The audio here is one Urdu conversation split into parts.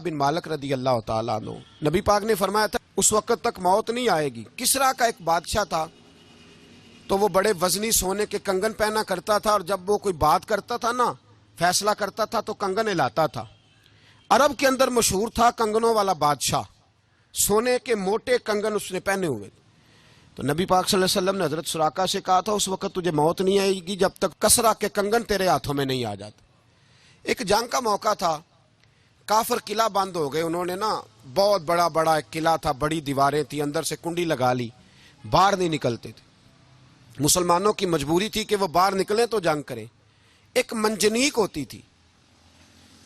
بن مالک رضی اللہ تعالیٰ عنہ، نبی پاک نے فرمایا تھا اس وقت تک موت نہیں آئے گی۔ کسرا کا ایک بادشاہ تھا، تو وہ بڑے وزنی سونے کے کنگن پہنا کرتا تھا، اور جب وہ کوئی بات کرتا تھا نا، فیصلہ کرتا تھا تو کنگن ہلاتا تھا۔ عرب کے اندر مشہور تھا کنگنوں والا بادشاہ، سونے کے موٹے کنگن اس نے پہنے ہوئے۔ تو نبی پاک صلی اللہ علیہ وسلم نے حضرت سراقہ سے کہا تھا اس وقت تجھے موت نہیں آئے گی جب تک کسرا کے کنگن تیرے ہاتھوں میں نہیں آ جاتے۔ ایک جنگ کا موقع تھا، کافر قلعہ بند ہو گئے، انہوں نے نا بہت بڑا ایک قلعہ تھا، بڑی دیواریں تھی، اندر سے کنڈی لگا لی، باہر نہیں نکلتے تھے۔ مسلمانوں کی مجبوری تھی کہ وہ باہر نکلیں تو جنگ کریں۔ ایک منجنیق ہوتی تھی،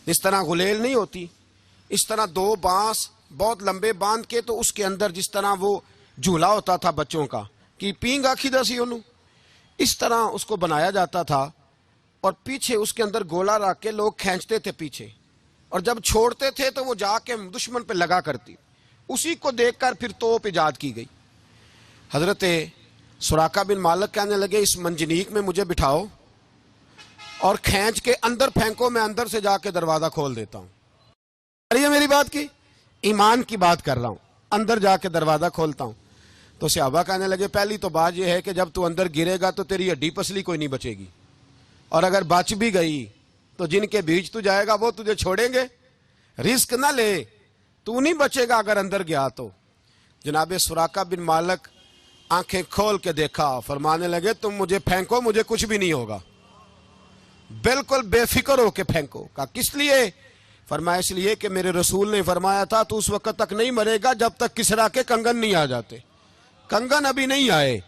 اس طرح غلیل نہیں ہوتی، اس طرح دو بانس بہت لمبے باندھ کے، تو اس کے اندر جس طرح وہ جھولا ہوتا تھا بچوں کا کہ پینگا کھیدا سی انہوں، اس طرح اس کو بنایا جاتا تھا، اور پیچھے اس کے اندر گولا رکھ کے لوگ کھینچتے تھے پیچھے، اور جب چھوڑتے تھے تو وہ جا کے دشمن پہ لگا کرتی۔ اسی کو دیکھ کر پھر توپ ایجاد کی گئی۔ حضرت سراقہ بن مالک کہنے لگے اس منجنیق میں مجھے بٹھاؤ اور کھینچ کے اندر پھینکو، میں اندر سے جا کے دروازہ کھول دیتا ہوں۔ یہ میری بات کی ایمان کی بات کر رہا ہوں، اندر جا کے دروازہ کھولتا ہوں۔ تو صحابہ کہنے لگے پہلی تو بات یہ ہے کہ جب تو اندر گرے گا تو تیری ہڈی پسلی کوئی نہیں بچے گی، اور اگر بچ بھی گئی تو جن کے بیچ تو جائے گا وہ تجھے چھوڑیں گے، رزق نہ لے، تو نہیں بچے گا اگر اندر گیا تو۔ جناب سراقہ بن مالک آنکھیں کھول کے دیکھا، فرمانے لگے تم مجھے پھینکو، مجھے کچھ بھی نہیں ہوگا، بالکل بے فکر ہو کے پھینکو۔ کہا کس لیے؟ فرمایا اس لیے کہ میرے رسول نے فرمایا تھا تو اس وقت تک نہیں مرے گا جب تک کسرا کے کنگن نہیں آ جاتے۔ کنگن ابھی نہیں آئے،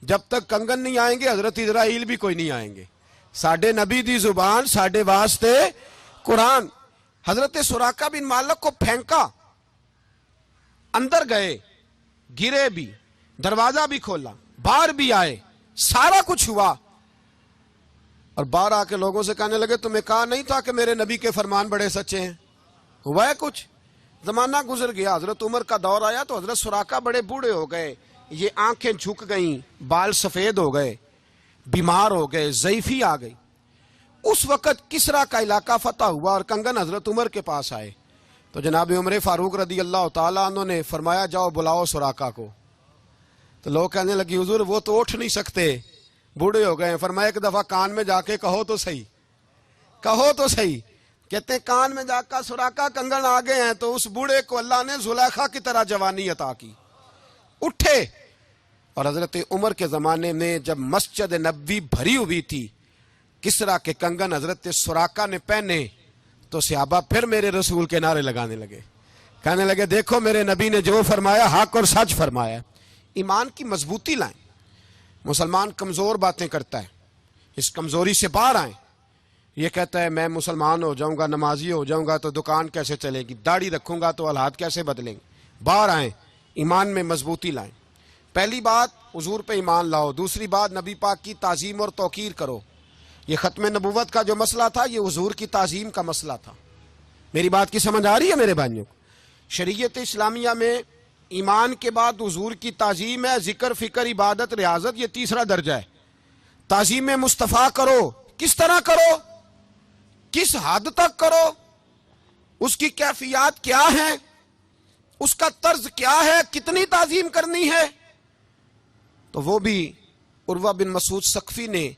جب تک کنگن نہیں آئیں گے حضرت اسرائیل بھی کوئی نہیں آئیں گے۔ ساڈے نبی دی زبان، ساڈے واسطے قرآن۔ حضرت سراقہ بن مالک کو پھینکا، اندر گئے، گرے بھی، دروازہ بھی کھولا، باہر بھی آئے، سارا کچھ ہوا، اور باہر آ کے لوگوں سے کہنے لگے تمہیں کہا نہیں تھا کہ میرے نبی کے فرمان بڑے سچے ہیں؟ ہوا ہے کچھ؟ زمانہ گزر گیا، حضرت عمر کا دور آیا تو حضرت سراقہ بڑے بوڑھے ہو گئے، یہ آنکھیں جھک گئیں، بال سفید ہو گئے، بیمار ہو گئے، ضعیفی آ گئی۔ اس وقت کسرا کا علاقہ فتح ہوا اور کنگن حضرت عمر کے پاس آئے، تو جناب عمر فاروق رضی اللہ تعالیٰ عنہ نے فرمایا جاؤ بلاؤ سراقہ کو۔ تو لوگ کہنے لگی حضور وہ تو اٹھ نہیں سکتے، بوڑھے ہو گئے ہیں۔ فرمایا ایک دفعہ کان میں جا کے کہو تو صحیح، کہو تو صحیح۔ کہتے ہیں کان میں جا کر سراقہ کنگن آ گئے ہیں، تو اس بوڑھے کو اللہ نے زلیخا کی طرح جوانی عطا کی، اٹھے۔ اور حضرت عمر کے زمانے میں جب مسجد نبوی بھری ہوئی تھی، کسرا کے کنگن حضرت سراقہ نے پہنے، تو صحابہ پھر میرے رسول کے نعرے لگانے لگے، کہنے لگے دیکھو میرے نبی نے جو فرمایا حق اور سچ فرمایا۔ ایمان کی مضبوطی لائیں۔ مسلمان کمزور باتیں کرتا ہے، اس کمزوری سے باہر آئیں۔ یہ کہتا ہے میں مسلمان ہو جاؤں گا، نمازی ہو جاؤں گا تو دکان کیسے چلے گی، داڑھی رکھوں گا تو حالات کیسے بدلیں گے؟ باہر آئیں، ایمان میں مضبوطی لائیں۔ پہلی بات حضور پہ ایمان لاؤ، دوسری بات نبی پاک کی تعظیم اور توقیر کرو۔ یہ ختم نبوت کا جو مسئلہ تھا یہ حضور کی تعظیم کا مسئلہ تھا۔ میری بات کی سمجھ آ رہی ہے میرے بھائیوں کو؟ شریعت اسلامیہ میں ایمان کے بعد حضور کی تعظیم ہے، ذکر، فکر، عبادت، ریاضت، یہ تیسرا درجہ ہے۔ تعظیم مصطفیٰ کرو، کس طرح کرو، کس حد تک کرو، اس کی کیفیات کیا ہے، اس کا طرز کیا ہے، کتنی تعظیم کرنی ہے، تو وہ بھی عروہ بن مسعود ثقفی نے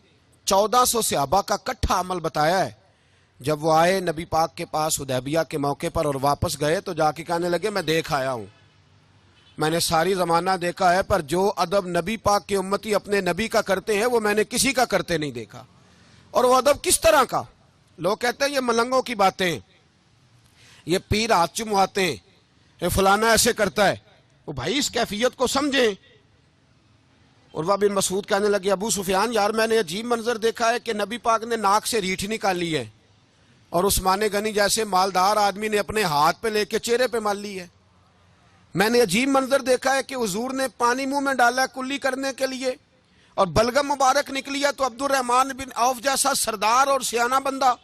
1400 صحابہ کا کٹھا عمل بتایا ہے۔ جب وہ آئے نبی پاک کے پاس حدیبیہ کے موقع پر اور واپس گئے تو جا کے کہنے لگے میں دیکھ آیا ہوں، میں نے ساری زمانہ دیکھا ہے، پر جو ادب نبی پاک کے امتی اپنے نبی کا کرتے ہیں وہ میں نے کسی کا کرتے نہیں دیکھا۔ اور وہ ادب کس طرح کا؟ لوگ کہتے ہیں یہ ملنگوں کی باتیں، یہ پیر ہاتھ چمواتے ہیں، یہ فلانا ایسے کرتا ہے۔ وہ بھائی اس کیفیت کو سمجھیں۔ عروہ بن مسعود کہنے لگے ابو سفیان یار میں نے عجیب منظر دیکھا ہے کہ نبی پاک نے ناک سے ریٹھ نکالی ہے، اور عثمان غنی جیسے مالدار آدمی نے اپنے ہاتھ پہ لے کے چہرے پہ مال لی ہے۔ میں نے عجیب منظر دیکھا ہے کہ حضور نے پانی منہ میں ڈالا ہے کلی کرنے کے لیے، اور بلغم مبارک نکلی ہے تو عبد الرحمن بن عوف جیسا سردار اور سیانہ بندہ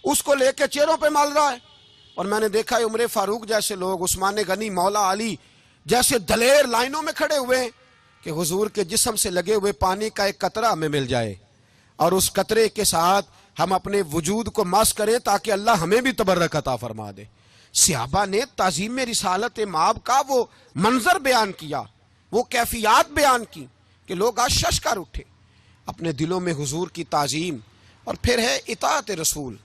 اس کو لے کے چہروں پہ مال رہا ہے۔ اور میں نے دیکھا ہے عمر فاروق جیسے لوگ، عثمان غنی، مولا علی جیسے دلیر لائنوں میں کھڑے ہوئے ہیں کہ حضور کے جسم سے لگے ہوئے پانی کا ایک قطرہ ہمیں مل جائے، اور اس قطرے کے ساتھ ہم اپنے وجود کو مس کریں تاکہ اللہ ہمیں بھی تبرک عطا فرما دے۔ صحابہ نے تعظیم رسالت مآب کا وہ منظر بیان کیا، وہ کیفیات بیان کی کہ لوگ آج شش کر اٹھے اپنے دلوں میں حضور کی تعظیم۔ اور پھر ہے اطاعت رسول،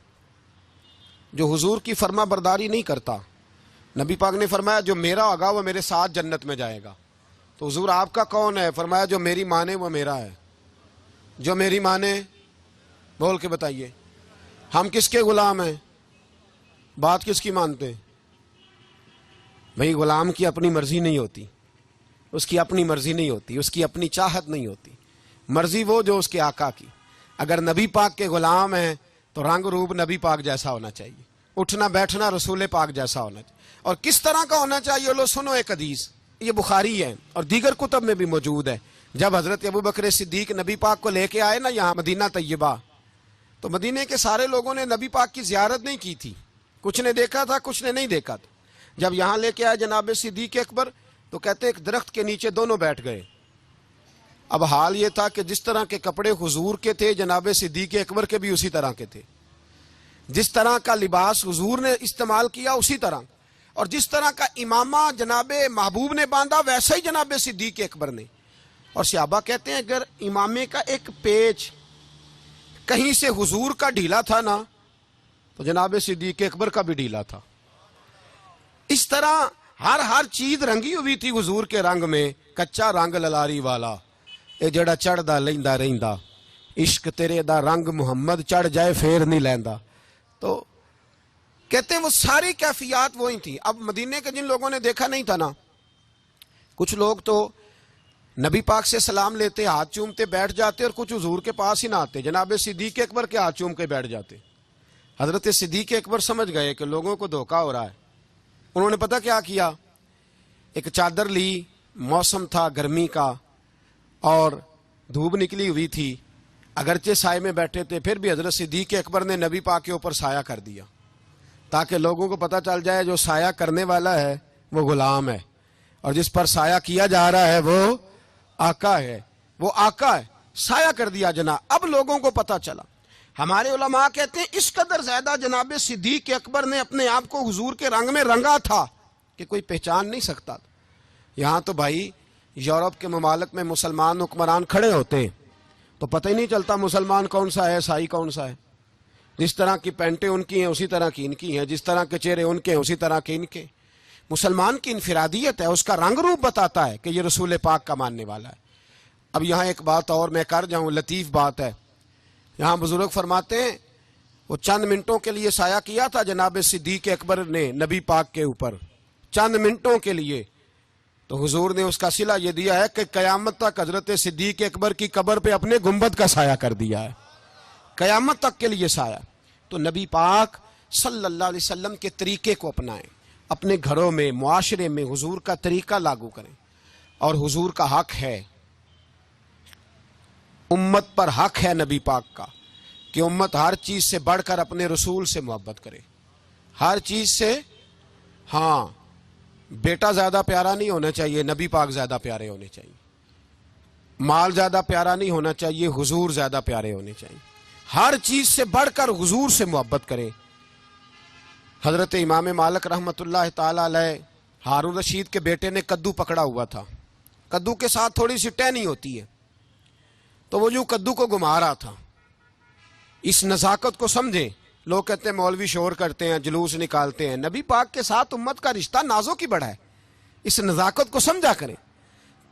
جو حضور کی فرما برداری نہیں کرتا۔ نبی پاک نے فرمایا جو میرا ہوگا وہ میرے ساتھ جنت میں جائے گا۔ تو حضور آپ کا کون ہے؟ فرمایا جو میری مانے وہ میرا ہے۔ جو میری مانے، بول کے بتائیے، ہم کس کے غلام ہیں؟ بات کس کی مانتے ہیں؟ بھئی غلام کی اپنی مرضی نہیں ہوتی، اس کی اپنی مرضی نہیں ہوتی، اس کی اپنی چاہت نہیں ہوتی، مرضی وہ جو اس کے آقا کی۔ اگر نبی پاک کے غلام ہیں تو رنگ روپ نبی پاک جیسا ہونا چاہیے، اٹھنا بیٹھنا رسول پاک جیسا ہونا چاہیے۔ اور کس طرح کا ہونا چاہیے؟ لو سنو ایک حدیث، یہ بخاری ہے اور دیگر کتب میں بھی موجود ہے۔ جب حضرت ابوبکر صدیق نبی پاک کو لے کے آئے نا یہاں مدینہ طیبہ، تو مدینے کے سارے لوگوں نے نبی پاک کی زیارت نہیں کی تھی، کچھ نے دیکھا تھا کچھ نے نہیں دیکھا تھا۔ جب یہاں لے کے آئے جناب صدیق اکبر تو کہتے ایک درخت کے نیچے دونوں بیٹھ گئے۔ اب حال یہ تھا کہ جس طرح کے کپڑے حضور کے تھے جناب صدیق اکبر کے بھی اسی طرح کے تھے، جس طرح کا لباس حضور نے استعمال کیا اسی طرح، اور جس طرح کا امامہ جناب محبوب نے باندھا ویسا ہی جناب صدیق اکبر نے۔ اور صحابہ کہتے ہیں اگر امامے کا ایک پیچ کہیں سے حضور کا ڈھیلا تھا نا تو جناب صدیق اکبر کا بھی ڈھیلا تھا۔ اس طرح ہر چیز رنگی ہوئی تھی حضور کے رنگ میں، کچا رنگ للاری والا اے جڑا چڑھدا لیندا رہندا، عشق تیرے دا رنگ محمد چڑھ جائے پھر نہیں لیندا۔ تو کہتے ہیں وہ ساری کیفیات وہی تھی۔ اب مدینے کے جن لوگوں نے دیکھا نہیں تھا نا، کچھ لوگ تو نبی پاک سے سلام لیتے، ہاتھ چومتے بیٹھ جاتے، اور کچھ حضور کے پاس ہی نہ آتے، جناب صدیق اکبر کے ہاتھ چوم کے بیٹھ جاتے۔ حضرت صدیق اکبر سمجھ گئے کہ لوگوں کو دھوکہ ہو رہا ہے۔ انہوں نے پتہ کیا کیا، ایک چادر لی، موسم تھا گرمی کا اور دھوپ نکلی ہوئی تھی، اگرچہ سائے میں بیٹھے تھے پھر بھی حضرت صدیق اکبر نے نبی پاک کے اوپر سایہ کر دیا تاکہ لوگوں کو پتہ چل جائے جو سایہ کرنے والا ہے وہ غلام ہے، اور جس پر سایہ کیا جا رہا ہے وہ آقا ہے، وہ آقا ہے۔ سایہ کر دیا جناب، اب لوگوں کو پتہ چلا۔ ہمارے علماء کہتے ہیں اس قدر زیادہ جناب صدیق اکبر نے اپنے آپ کو حضور کے رنگ میں رنگا تھا کہ کوئی پہچان نہیں سکتا تھا۔ یہاں تو بھائی یورپ کے ممالک میں مسلمان حکمران کھڑے ہوتے ہیں تو پتہ ہی نہیں چلتا مسلمان کون سا ہے عیسائی کون سا ہے۔ جس طرح کی پینٹیں ان کی ہیں اسی طرح کی ان کی ہیں، جس طرح کے چہرے ان کے ہیں اسی طرح کے ان کے۔ مسلمان کی انفرادیت ہے، اس کا رنگ روپ بتاتا ہے کہ یہ رسول پاک کا ماننے والا ہے۔ اب یہاں ایک بات اور میں کر جاؤں، لطیف بات ہے۔ یہاں بزرگ فرماتے ہیں وہ چند منٹوں کے لیے سایہ کیا تھا جناب صدیق اکبر نے نبی پاک کے اوپر، چند منٹوں کے لیے، تو حضور نے اس کا صلہ یہ دیا ہے کہ قیامت تک حضرت صدیق اکبر کی قبر پہ اپنے گنبد کا سایہ کر دیا ہے، قیامت تک کے لیے سایہ۔ تو نبی پاک صلی اللہ علیہ وسلم کے طریقے کو اپنائیں، اپنے گھروں میں معاشرے میں حضور کا طریقہ لاگو کریں۔ اور حضور کا حق ہے، امت پر حق ہے نبی پاک کا کہ امت ہر چیز سے بڑھ کر اپنے رسول سے محبت کرے، ہر چیز سے۔ ہاں، بیٹا زیادہ پیارا نہیں ہونا چاہیے، نبی پاک زیادہ پیارے ہونے چاہیے۔ مال زیادہ پیارا نہیں ہونا چاہیے، حضور زیادہ پیارے ہونے چاہیے۔ ہر چیز سے بڑھ کر حضور سے محبت کریں۔ حضرت امام مالک رحمۃ اللہ تعالی علیہ، ہارون رشید کے بیٹے نے کدو پکڑا ہوا تھا، کدو کے ساتھ تھوڑی سی ٹہنی ہوتی ہے، تو وہ جو کدو کو گھما رہا تھا۔ اس نزاکت کو سمجھیں۔ لوگ کہتے ہیں مولوی شور کرتے ہیں، جلوس نکالتے ہیں، نبی پاک کے ساتھ امت کا رشتہ نازوں کی بڑا ہے، اس نزاکت کو سمجھا کریں۔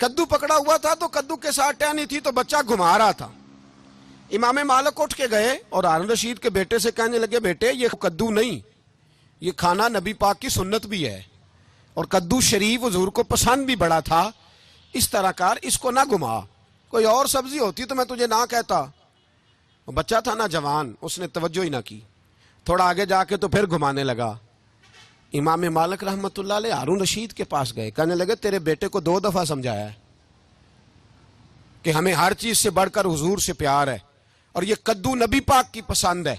کدو پکڑا ہوا تھا تو کدو کے ساتھ ٹہنی تھی تو بچہ گھما رہا تھا۔ امام مالک اٹھ کے گئے اور ہارون رشید کے بیٹے سے کہنے لگے بیٹے یہ کدو نہیں، یہ کھانا نبی پاک کی سنت بھی ہے، اور کدو شریف حضور کو پسند بھی بڑا تھا، اس طرح کار، اس کو نہ گھما، کوئی اور سبزی ہوتی تو میں تجھے نہ کہتا۔ وہ بچہ تھا نا جوان، اس نے توجہ ہی نہ کی، تھوڑا آگے جا کے تو پھر گھمانے لگا۔ امام مالک رحمۃ اللہ علیہ ہارون رشید کے پاس گئے، کہنے لگے تیرے بیٹے کو 2 دفعہ سمجھایا ہے کہ ہمیں ہر چیز سے بڑھ کر حضور سے پیار ہے، اور یہ کدو نبی پاک کی پسند ہے،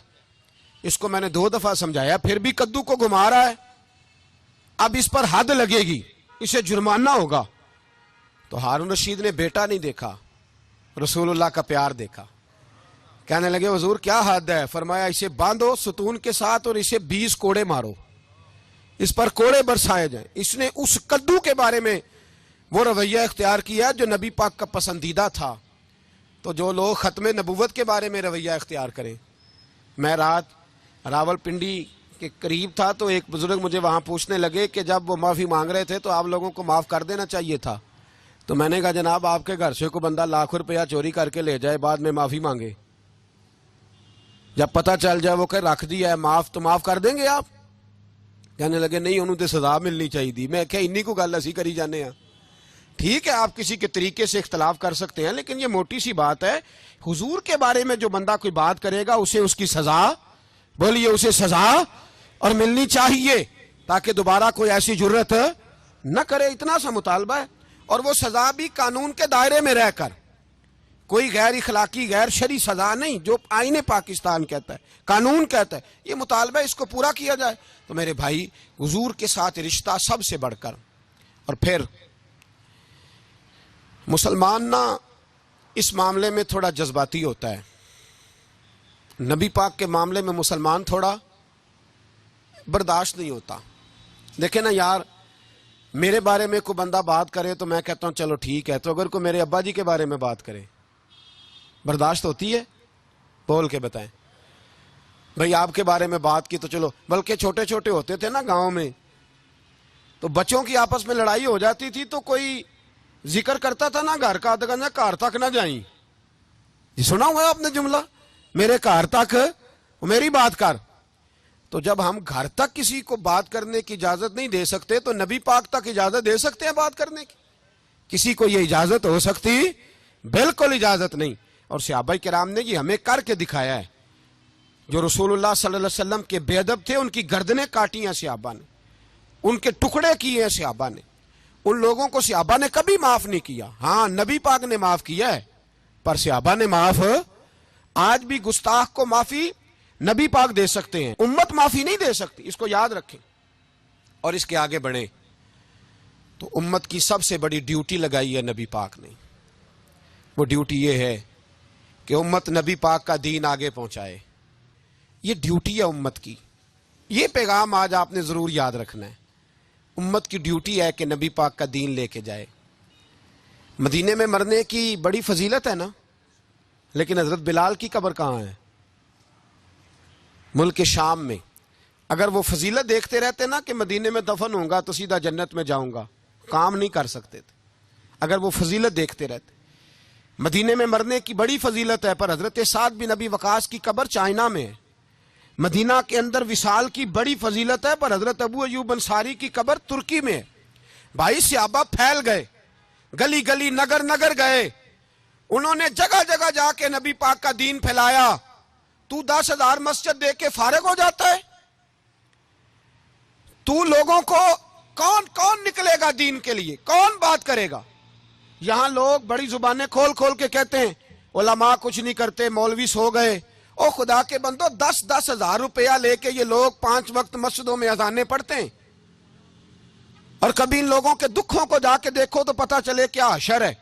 اس کو میں نے 2 دفعہ سمجھایا، پھر بھی کدو کو گھما رہا ہے، اب اس پر حد لگے گی، اسے جرمانہ ہوگا۔ تو ہارون رشید نے بیٹا نہیں دیکھا، رسول اللہ کا پیار دیکھا۔ کہنے لگے حضور کیا حد ہے؟ فرمایا اسے باندھو ستون کے ساتھ اور اسے 20 کوڑے مارو، اس پر کوڑے برسائے جائیں. اس نے اس کدو کے بارے میں وہ رویہ اختیار کیا جو نبی پاک کا پسندیدہ تھا. تو جو لوگ ختم نبوت کے بارے میں رویہ اختیار کریں. میں رات راول پنڈی کے قریب تھا تو ایک بزرگ مجھے وہاں پوچھنے لگے کہ جب وہ معافی مانگ رہے تھے تو آپ لوگوں کو معاف کر دینا چاہیے تھا. تو میں نے کہا جناب آپ کے گھر سے کوئی بندہ لاکھ روپیہ چوری کر کے لے جائے بعد میں معافی مانگے, جب پتہ چل جائے وہ کہ رکھ دیا ہے معاف تو معاف کر دیں گے آپ؟ کہنے لگے نہیں انہوں تے سزا ملنی چاہیے تھی. میں کہ انی کو گل اسی کری جانے ہیں. ٹھیک ہے آپ کسی کے طریقے سے اختلاف کر سکتے ہیں لیکن یہ موٹی سی بات ہے, حضور کے بارے میں جو بندہ کوئی بات کرے گا اسے اس کی سزا, بولیے اسے سزا اور ملنی چاہیے تاکہ دوبارہ کوئی ایسی جرت نہ کرے. اتنا سا مطالبہ ہے. اور وہ سزا بھی قانون کے دائرے میں رہ کر, کوئی غیر اخلاقی غیر شرعی سزا نہیں, جو آئین پاکستان کہتا ہے, قانون کہتا ہے. یہ مطالبہ اس کو پورا کیا جائے. تو میرے بھائی حضور کے ساتھ رشتہ سب سے بڑھ کر. اور پھر مسلمان نا اس معاملے میں تھوڑا جذباتی ہوتا ہے. نبی پاک کے معاملے میں مسلمان تھوڑا برداشت نہیں ہوتا. دیکھیں نا یار, میرے بارے میں کوئی بندہ بات کرے تو میں کہتا ہوں چلو ٹھیک ہے, تو اگر کوئی میرے ابا جی کے بارے میں بات کرے برداشت ہوتی ہے؟ بول کے بتائیں بھئی. آپ کے بارے میں بات کی تو چلو, بلکہ چھوٹے چھوٹے ہوتے تھے نا گاؤں میں تو بچوں کی آپس میں لڑائی ہو جاتی تھی تو کوئی ذکر کرتا تھا نا گھر کا, گھر تک نہ جائیں. جی سنا ہوا ہے آپ نے جملہ, میرے گھر تک میری بات کر. تو جب ہم گھر تک کسی کو بات کرنے کی اجازت نہیں دے سکتے تو نبی پاک تک اجازت دے سکتے ہیں بات کرنے کی؟ کسی کو یہ اجازت ہو سکتی؟ بالکل اجازت نہیں. اور صحابہ کرام نے یہ ہمیں کر کے دکھایا ہے. جو رسول اللہ صلی اللہ علیہ وسلم کے بے ادب تھے ان کی گردنیں کاٹی ہیں صحابہ نے, ان کے ٹکڑے کیے ہیں صحابہ نے. ان لوگوں کو صحابہ نے کبھی معاف نہیں کیا. ہاں نبی پاک نے معاف کیا ہے پر صحابہ نے معاف. آج بھی گستاخ کو معافی نبی پاک دے سکتے ہیں, امت معافی نہیں دے سکتی, اس کو یاد رکھیں. اور اس کے آگے بڑھیں تو امت کی سب سے بڑی ڈیوٹی لگائی ہے نبی پاک نے. وہ ڈیوٹی یہ ہے کہ امت نبی پاک کا دین آگے پہنچائے. یہ ڈیوٹی ہے امت کی. یہ پیغام آج آپ نے ضرور یاد رکھنا ہے. امت کی ڈیوٹی ہے کہ نبی پاک کا دین لے کے جائے. مدینے میں مرنے کی بڑی فضیلت ہے نا, لیکن حضرت بلال کی قبر کہاں ہے؟ ملک شام میں. اگر وہ فضیلت دیکھتے رہتے نا کہ مدینے میں دفن ہوں گا تو سیدھا جنت میں جاؤں گا, کام نہیں کر سکتے تھے. اگر وہ فضیلت دیکھتے رہتے. مدینے میں مرنے کی بڑی فضیلت ہے پر حضرت سعد بن ابی وقاص کی قبر چائنا میں ہے. مدینہ کے اندر وصال کی بڑی فضیلت ہے پر حضرت ابو ایوب انصاری کی قبر ترکی میں ہے. بھائی صحابہ پھیل گئے, گلی گلی نگر نگر گئے, انہوں نے جگہ جگہ جا کے نبی پاک کا دین پھیلایا. تو 10,000 مسجد دے کے فارغ ہو جاتا ہے؟ تو لوگوں کو کون نکلے گا دین کے لیے, کون بات کرے گا؟ یہاں لوگ بڑی زبانیں کھول کھول کے کہتے ہیں علماء کچھ نہیں کرتے, مولوی سو گئے. او خدا کے بندو, 10,000 روپیہ لے کے یہ لوگ 5 وقت مسجدوں میں اذانیں پڑھتے ہیں. اور کبھی ان لوگوں کے دکھوں کو جا کے دیکھو تو پتہ چلے کیا حشر ہے,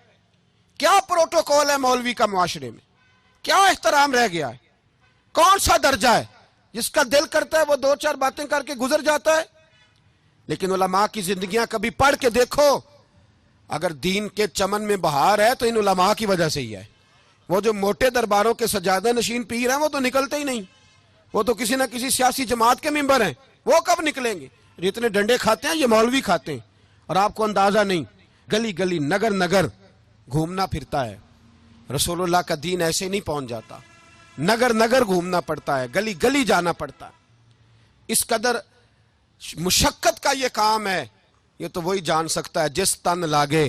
کیا پروٹوکول ہے مولوی کا معاشرے میں, کیا احترام رہ گیا ہے, کون سا درجہ ہے. جس کا دل کرتا ہے وہ 2-4 باتیں کر کے گزر جاتا ہے. لیکن علماء کی زندگیاں کبھی پڑھ کے دیکھو, اگر دین کے چمن میں بہار ہے تو ان علماء کی وجہ سے ہی ہے. وہ جو موٹے درباروں کے سجادہ نشین پیر ہیں وہ تو نکلتے ہی نہیں, وہ تو کسی نہ کسی سیاسی جماعت کے ممبر ہیں, وہ کب نکلیں گے؟ جتنے ڈنڈے کھاتے ہیں یہ مولوی کھاتے ہیں, اور آپ کو اندازہ نہیں. گلی گلی نگر نگر گھومنا پھرتا ہے. رسول اللہ کا دین ایسے نہیں پہنچ جاتا, نگر نگر گھومنا پڑتا ہے, گلی گلی جانا پڑتا ہے. اس قدر مشقت کا یہ کام ہے, یہ تو وہی جان سکتا ہے جس تن لاگے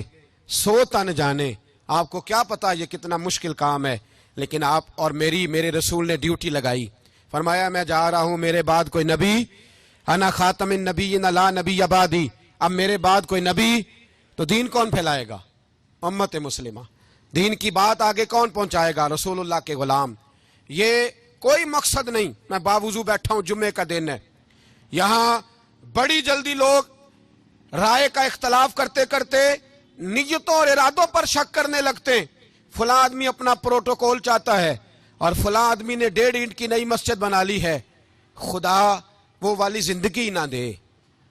سو تن جانے. آپ کو کیا پتا یہ کتنا مشکل کام ہے, لیکن آپ اور میرے رسول نے ڈیوٹی لگائی. فرمایا میں جا رہا ہوں, میرے بعد کوئی نبی, انا خاتم النبیین لا نبی بعدی, اب میرے بعد کوئی نبی تو دین کون پھیلائے گا؟ امت مسلمہ. دین کی بات آگے کون پہنچائے گا؟ رسول اللہ کے غلام. یہ کوئی مقصد نہیں, میں باوضو بیٹھا ہوں, جمعے کا دن ہے, یہاں بڑی جلدی لوگ رائے کا اختلاف کرتے کرتے نیتوں اور ارادوں پر شک کرنے لگتے ہیں. فلاں آدمی اپنا پروٹوکول چاہتا ہے اور فلاں آدمی نے 1.5 اینٹ کی نئی مسجد بنا لی ہے. خدا وہ والی زندگی نہ دے,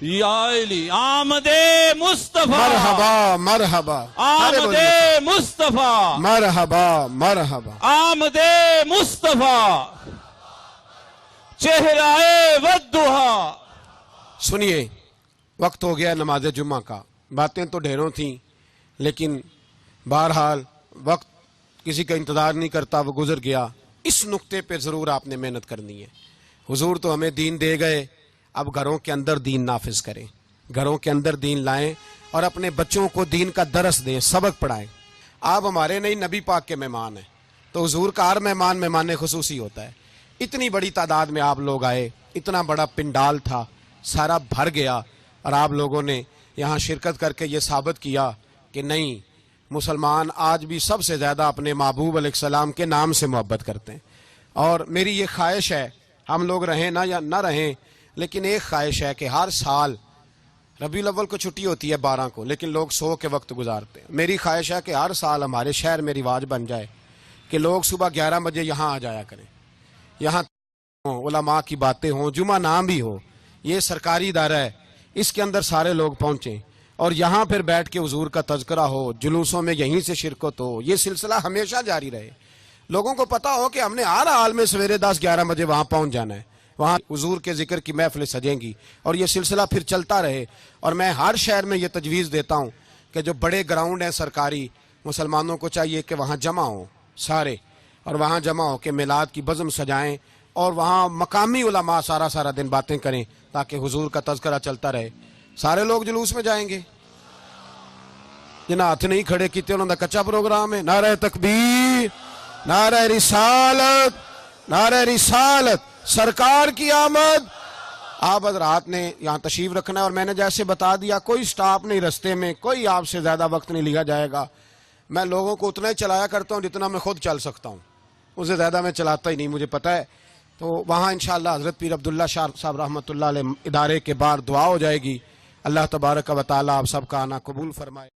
یا علی آمد مصطفیٰ مرحبا مرحبا آمد مصطفیٰ مرحبا مرحبا آمد مصطفیٰ چہرہ والضحیٰ۔ سنیے، وقت ہو گیا نماز جمعہ کا، باتیں تو ڈھیروں تھیں لیکن بہرحال وقت کسی کا انتظار نہیں کرتا، وہ گزر گیا۔ اس نقطے پہ ضرور آپ نے محنت کرنی ہے۔ حضور تو ہمیں دین دے گئے، اب گھروں کے اندر دین نافذ کریں، گھروں کے اندر دین لائیں اور اپنے بچوں کو دین کا درس دیں، سبق پڑھائیں۔ آپ ہمارے نہیں نبی پاک کے مہمان ہیں، تو حضور کا ہر مہمان خصوصی ہوتا ہے۔ اتنی بڑی تعداد میں آپ لوگ آئے، اتنا بڑا پنڈال تھا، سارا بھر گیا، اور آپ لوگوں نے یہاں شرکت کر کے یہ ثابت کیا کہ نہیں، مسلمان آج بھی سب سے زیادہ اپنے محبوب علیہ السلام کے نام سے محبت کرتے ہیں۔ اور میری یہ خواہش ہے، ہم لوگ رہیں نہ یا نہ رہیں، لیکن ایک خواہش ہے کہ ہر سال ربیع الاول کو چھٹی ہوتی ہے 12 کو، لیکن لوگ 100 کے وقت گزارتے ہیں۔ میری خواہش ہے کہ ہر سال ہمارے شہر میں رواج بن جائے کہ لوگ صبح 11 بجے یہاں آ جایا کریں، یہاں علماء کی باتیں ہوں، جمعہ نام بھی ہو، یہ سرکاری ادارہ ہے، اس کے اندر سارے لوگ پہنچیں اور یہاں پھر بیٹھ کے حضور کا تذکرہ ہو، جلوسوں میں یہیں سے شرکت ہو، یہ سلسلہ ہمیشہ جاری رہے۔ لوگوں کو پتا ہو کہ ہم نے ہر حال میں سویرے 10-11 بجے وہاں پہنچ جانا ہے، وہاں حضور کے ذکر کی محفلیں سجیں گی اور یہ سلسلہ پھر چلتا رہے۔ اور میں ہر شہر میں یہ تجویز دیتا ہوں کہ جو بڑے گراؤنڈ ہیں سرکاری، مسلمانوں کو چاہیے کہ وہاں جمع ہوں سارے، اور وہاں جمع ہو کے میلاد کی بزم سجائیں اور وہاں مقامی علماء سارا دن باتیں کریں تاکہ حضور کا تذکرہ چلتا رہے۔ سارے لوگ جلوس میں جائیں گے؟ جنہاں ہاتھ نہیں کھڑے کیتے انہوں نے کچا پروگرام ہے۔ نعرہ تکبیر، نعرہ رسالت، نعرہ رسالت، سرکار کی آمد۔ آپ حضرات نے یہاں تشریف رکھنا ہے، اور میں نے جیسے بتا دیا کوئی سٹاپ نہیں رستے میں، کوئی آپ سے زیادہ وقت نہیں لیا جائے گا۔ میں لوگوں کو اتنا ہی چلایا کرتا ہوں جتنا میں خود چل سکتا ہوں، اس سے زیادہ میں چلاتا ہی نہیں، مجھے پتا ہے۔ تو وہاں انشاءاللہ حضرت پیر عبداللہ شاہ صاحب رحمۃ اللہ علیہ ادارے کے باہر دعا ہو جائے گی۔ اللہ تبارک و تعالیٰ آپ سب کا آنا قبول فرمائے۔